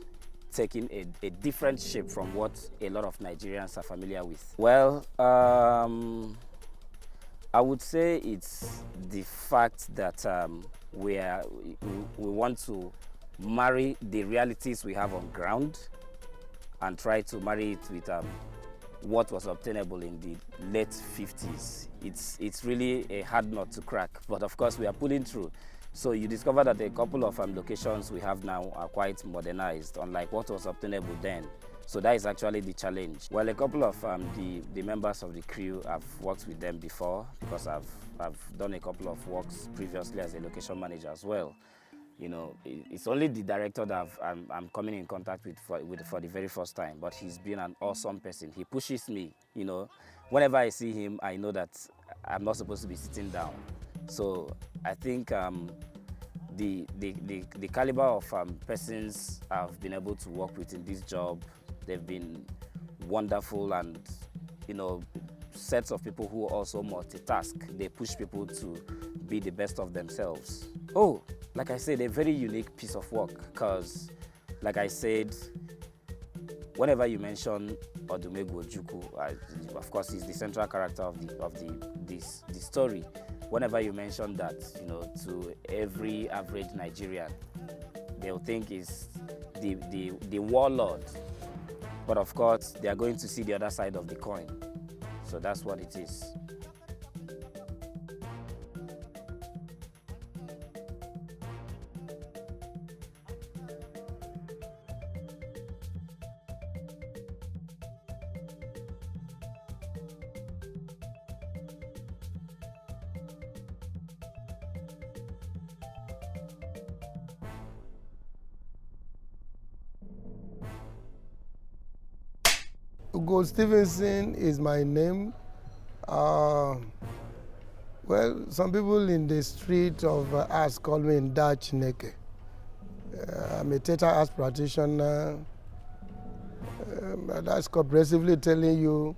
S11: taking a different shape from what a lot of Nigerians are familiar with. Well, I would say it's the fact that we want to marry the realities we have on ground and try to marry it with what was obtainable in the late 50s. It's really a hard nut to crack, but of course we are pulling through. So you discover that a couple of locations we have now are quite modernized, unlike what was obtainable then. So that is actually the challenge. Well, a couple of the members of the crew, I've worked with them before because I've done a couple of works previously as a location manager as well. You know, it's only the director that I'm coming in contact with for the very first time, but he's been an awesome person. He pushes me, you know. Whenever I see him, I know that I'm not supposed to be sitting down. So I think the caliber of persons I've been able to work with in this job, they've been wonderful, and, you know, sets of people who also multitask. They push people to be the best of themselves. Oh, like I said, a very unique piece of work, because, like I said, whenever you mention Odumegwu Ojukwu, of course, he's the central character of the story. Whenever you mention that, you know, to every average Nigerian, they'll think is the warlord. But of course, they are going to see the other side of the coin. So that's what it is.
S18: Ugo Stevenson is my name. Well, some people in the street of us call me Dutch Neke. I'm a theater arts practitioner. That's comprehensively telling you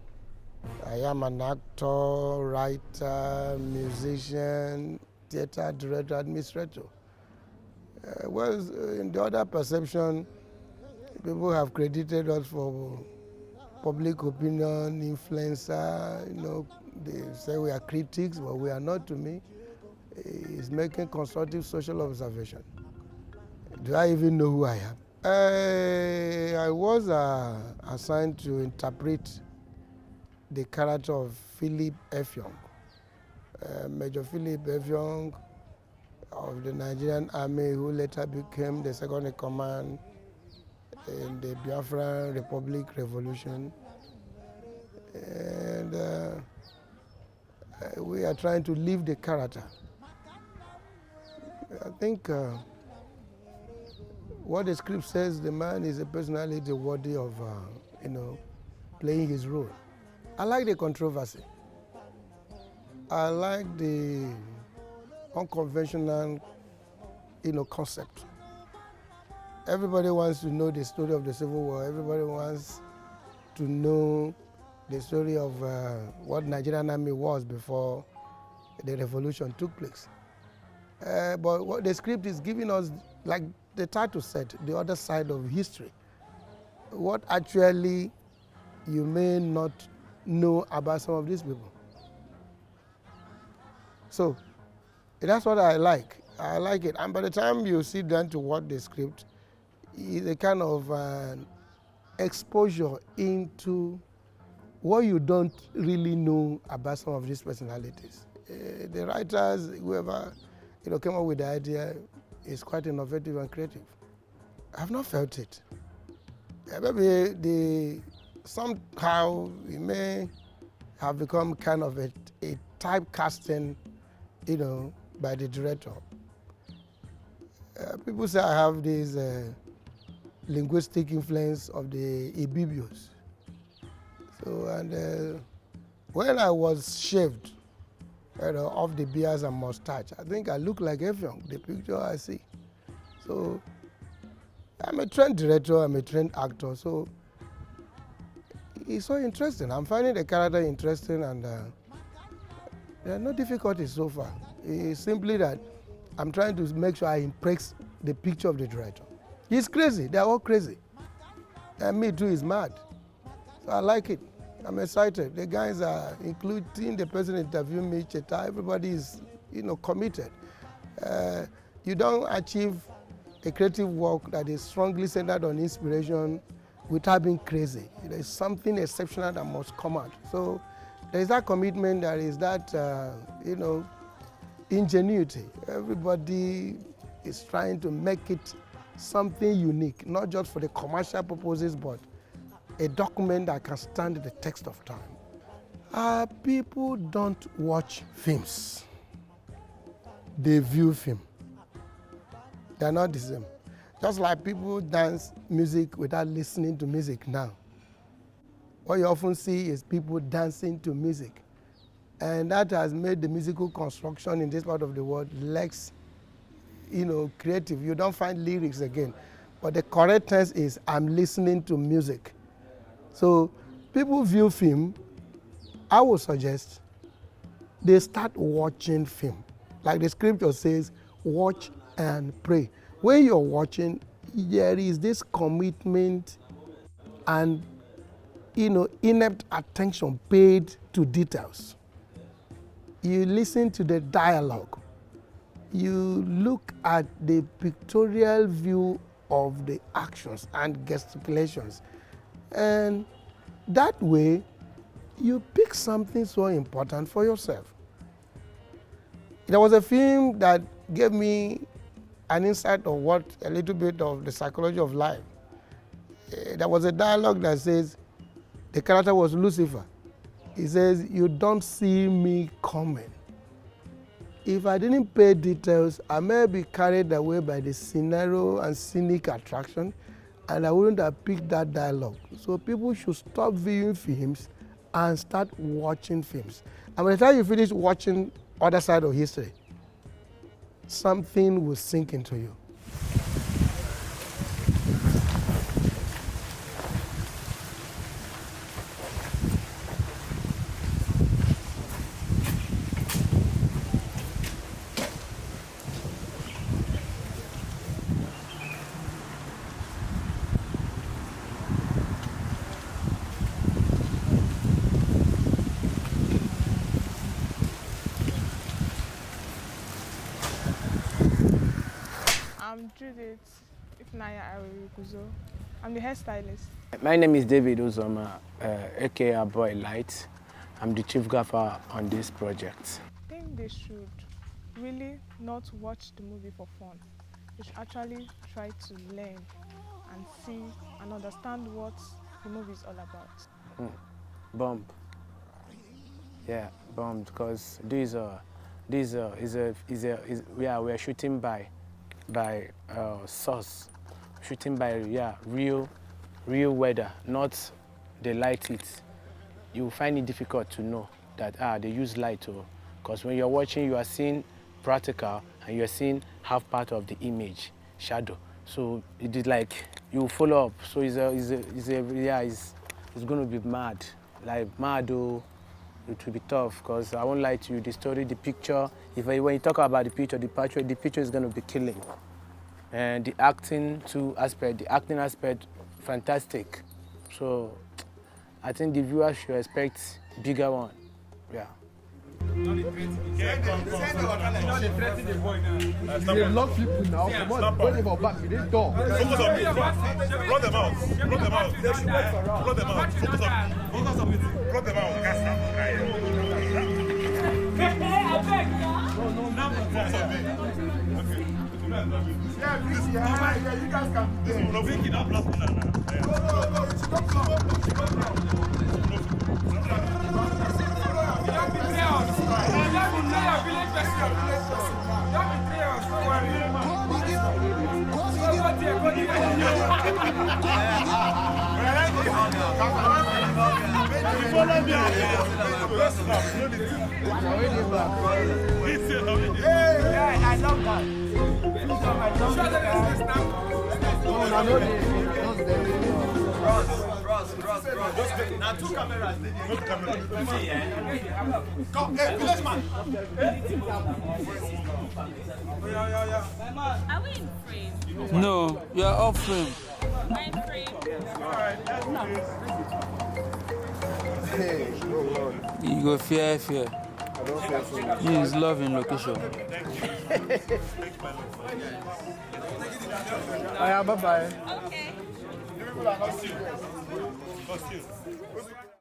S18: I am an actor, writer, musician, theater director, administrator. Well, in the other perception, people have credited us for public opinion, influencer, you know, they say we are critics, but we are not to me. It's making constructive social observation. Do I even know who I am? I was assigned to interpret the character of Philip Effiong, Major Philip Effiong of the Nigerian Army, who later became the second in command in the Biafran Republic Revolution. And we are trying to live the character. I think what the script says, the man is a personality worthy of, you know, playing his role. I like the controversy. I like the unconventional, you know, concept. Everybody wants to know the story of the Civil War. Everybody wants to know the story of what Nigerian Army was before the revolution took place. But what the script is giving us, like the title said, the other side of history. What actually you may not know about some of these people. So that's what I like. I like it. And by the time you sit down to watch the script, it's a kind of exposure into what you don't really know about some of these personalities. The writers, whoever came up with the idea, is quite innovative and creative. I've not felt it. Maybe somehow it may have become kind of a typecasting, by the director. People say I have this linguistic influence of the Ibibios. So, and when I was shaved off the beards and mustache, I think I look like Effiong, the picture I see. So I'm a trained director, I'm a trained actor, so it's so interesting. I'm finding the character interesting, and there are no difficulties so far. It's simply that I'm trying to make sure I impress the picture of the director. He's crazy, they're all crazy. And me too is mad. So I like it. I'm excited. The guys are, including the person interviewing me, Cheta, everybody is, committed. You don't achieve a creative work that is strongly centered on inspiration without being crazy. There's something exceptional that must come out. So there's that commitment, there is that, ingenuity. Everybody is trying to make it something unique, not just for the commercial purposes, but a document that can stand the test of time. People don't watch films. They view film. They're not the same. Just like people dance music without listening to music now. What you often see is people dancing to music. And that has made the musical construction in this part of the world less, creative. You don't find lyrics again. But the correct tense is, I'm listening to music. So people view film, I would suggest they start watching film. Like the scripture says, watch and pray. When you're watching, there is this commitment and inept attention paid to details. You listen to the dialogue. You look at the pictorial view of the actions and gesticulations. And that way, you pick something so important for yourself. There was a film that gave me an insight of a little bit of the psychology of life. There was a dialogue that says, the character was Lucifer. He says, you don't see me coming. If I didn't pay details, I may be carried away by the scenario and scenic attraction, and I wouldn't have picked that dialogue. So people should stop viewing films and start watching films. And by the time you finish watching other side of history, something will sink into you.
S9: I'm Judith Ifnaya Arikuzo. I'm the hairstylist.
S17: My name is David Uzoma, aka Boy Light. I'm the chief gaffer on this project.
S9: I think they should really not watch the movie for fun. They should actually try to learn and see and understand what the movie is all about.
S17: Bomb. Yeah, bomb, because we're shooting by source, shooting by real weather, not they light it. You find it difficult to know that they use light, because when you're watching, you are seeing practical and you're seeing half part of the image, shadow. So it is like you follow up. So it's going to be mad, like mad. It will be tough because I won't lie to you. The story, the picture. When you talk about the picture is going to be killing. And the acting aspect, fantastic. So I think the viewers should expect bigger one. Yeah.
S19: They lock people now. Come on, go leave our back. This door.
S8: Focus on me. Run them out. Run them out. They should wait for us. Run them out. Focus on me. Focus on me. Run them out. Focus on me.
S19: Yeah, please, yeah, you guys can.
S8: This will not make it up. Last one.
S19: I love that. Cross. Now 2 cameras. Come, hey, village man.
S20: Are we in frame?
S22: No, you are off frame.
S20: We're in frame.
S22: You go fear. He is love in location.
S19: Bye bye.
S20: Okay.
S8: People are not serious.